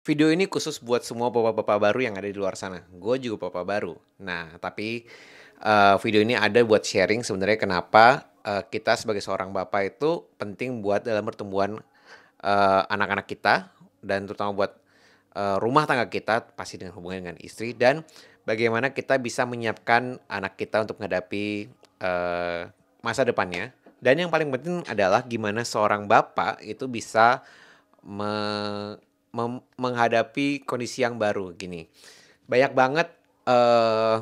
Video ini khusus buat semua bapak-bapak baru yang ada di luar sana. Gue juga bapak baru. Nah, tapi video ini ada buat sharing sebenarnya kenapa kita sebagai seorang bapak itu penting buat dalam pertumbuhan anak-anak kita dan terutama buat rumah tangga kita pasti dengan hubungan dengan istri dan bagaimana kita bisa menyiapkan anak kita untuk menghadapi masa depannya. Dan yang paling penting adalah gimana seorang bapak itu bisa menghadapi kondisi yang baru gini. Banyak banget eh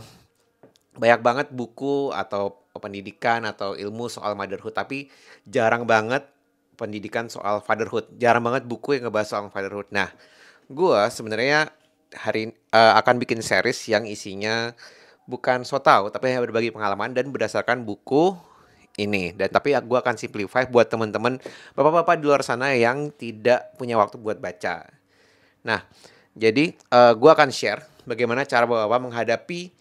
banyak banget buku atau pendidikan atau ilmu soal motherhood, tapi jarang banget pendidikan soal fatherhood. Jarang banget buku yang ngebahas soal fatherhood. Nah, gua sebenarnya akan bikin series yang isinya bukan so tau, tapi hanya berbagi pengalaman dan berdasarkan buku ini. Dan tapi gua akan simplify buat teman-teman bapak-bapak di luar sana yang tidak punya waktu buat baca. Nah, jadi gue akan share bagaimana cara bapak-bapak menghadapi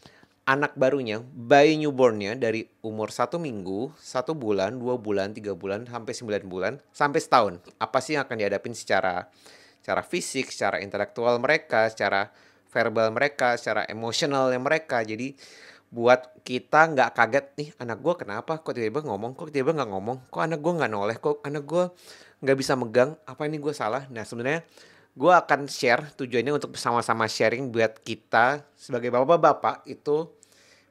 anak barunya, bayi newbornnya dari umur 1 minggu, 1 bulan, 2 bulan, 3 bulan, sampai 9 bulan, sampai setahun. Apa sih yang akan dihadapin secara fisik, secara intelektual mereka, secara verbal mereka, secara emosionalnya mereka. Jadi buat kita nggak kaget nih anak gue kenapa kok tiba-tiba ngomong, kok tiba-tiba nggak ngomong, kok anak gue nggak noleh, kok anak gue nggak bisa megang, apa ini gue salah. Nah sebenarnya gue akan share tujuannya untuk sama-sama sharing buat kita sebagai bapak-bapak itu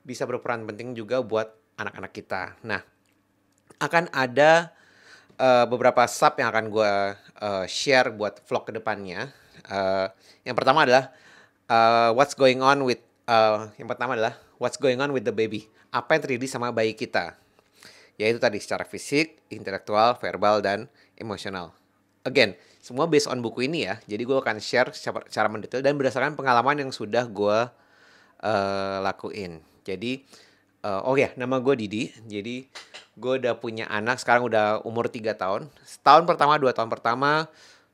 bisa berperan penting juga buat anak-anak kita. Nah, akan ada beberapa sub yang akan gue share buat vlog kedepannya. Yang pertama adalah yang pertama adalah what's going on with the baby. Apa yang terjadi sama bayi kita? Yaitu tadi secara fisik, intelektual, verbal, dan emosional. Again, semua based on buku ini ya. Jadi gue akan share secara mendetail dan berdasarkan pengalaman yang sudah gue lakuin. Jadi, oh ya, nama gue Didi. Jadi gue udah punya anak, sekarang udah umur 3 tahun. Setahun pertama, 2 tahun pertama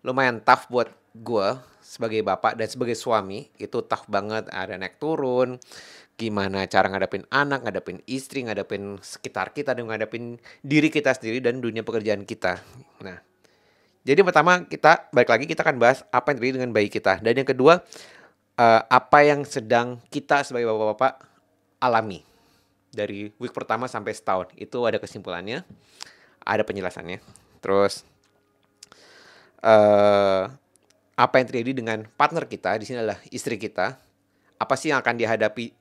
lumayan tough buat gue sebagai bapak dan sebagai suami. Itu tough banget, ada naik turun. Gimana cara ngadepin anak, ngadepin istri, ngadepin sekitar kita, dan ngadepin diri kita sendiri dan dunia pekerjaan kita. Nah, jadi pertama kita balik lagi kita akan bahas apa yang terjadi dengan bayi kita. Dan yang kedua, apa yang sedang kita sebagai bapak-bapak alami dari week pertama sampai setahun. Itu ada kesimpulannya, ada penjelasannya. Terus apa yang terjadi dengan partner kita, di sini adalah istri kita. Apa sih yang akan dihadapi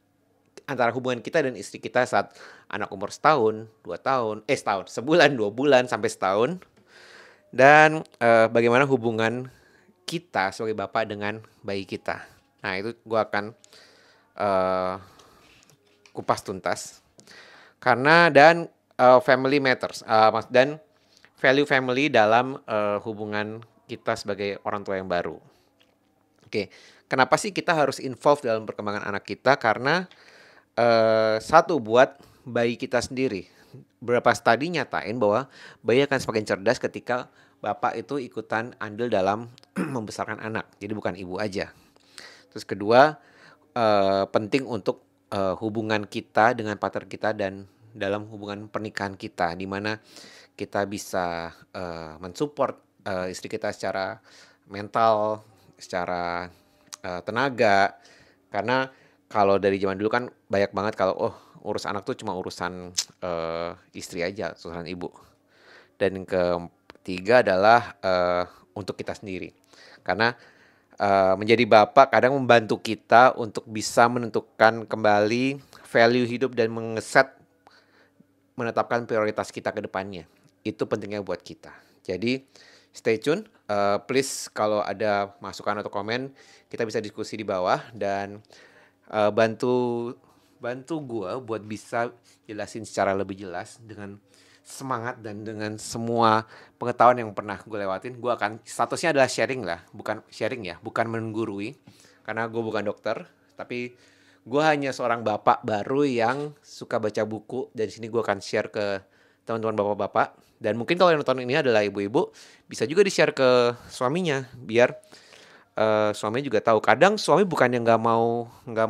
antara hubungan kita dan istri kita saat anak umur setahun, 2 tahun, setahun, sebulan, 2 bulan, sampai setahun. Dan bagaimana hubungan kita sebagai bapak dengan bayi kita. Nah itu gue akan kupas tuntas. Karena dan family matters. Dan value family dalam hubungan kita sebagai orang tua yang baru. Oke, kenapa sih kita harus involve dalam perkembangan anak kita? Karena satu, buat bayi kita sendiri. Beberapa studi nyatain bahwa bayi akan semakin cerdas ketika bapak itu ikutan andil dalam membesarkan anak. Jadi bukan ibu aja. Terus kedua, penting untuk hubungan kita dengan partner kita dan dalam hubungan pernikahan kita, di mana kita bisa mensupport istri kita secara mental, secara tenaga. Karena kalau dari zaman dulu kan banyak banget kalau urus anak tuh cuma urusan istri aja, urusan ibu. Dan yang ketiga adalah untuk kita sendiri. Karena menjadi bapak kadang membantu kita untuk bisa menentukan kembali value hidup dan menetapkan prioritas kita ke depannya. Itu pentingnya buat kita. Jadi stay tune. Please kalau ada masukan atau komen kita bisa diskusi di bawah dan bantu gue buat bisa jelasin secara lebih jelas dengan semangat dan dengan semua pengetahuan yang pernah gue lewatin. Gue akan statusnya adalah sharing lah, bukan sharing ya, bukan menggurui karena gue bukan dokter, tapi gue hanya seorang bapak baru yang suka baca buku. Dari sini gue akan share ke teman-teman bapak-bapak, dan mungkin kalau yang nonton ini adalah ibu-ibu bisa juga di-share ke suaminya biar suami juga tahu. Kadang suami bukan yang nggak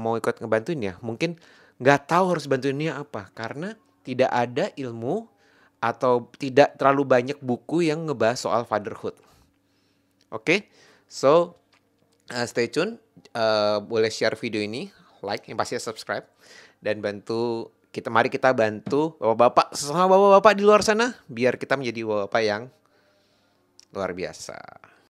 mau ikut ngebantuin ya, mungkin nggak tahu harus bantuinnya apa karena tidak ada ilmu atau tidak terlalu banyak buku yang ngebahas soal fatherhood. Oke, so Stay tune, boleh share video ini, like, yang pasti subscribe, dan mari kita bantu bapak-bapak, sesama bapak-bapak di luar sana, biar kita menjadi bapak yang luar biasa.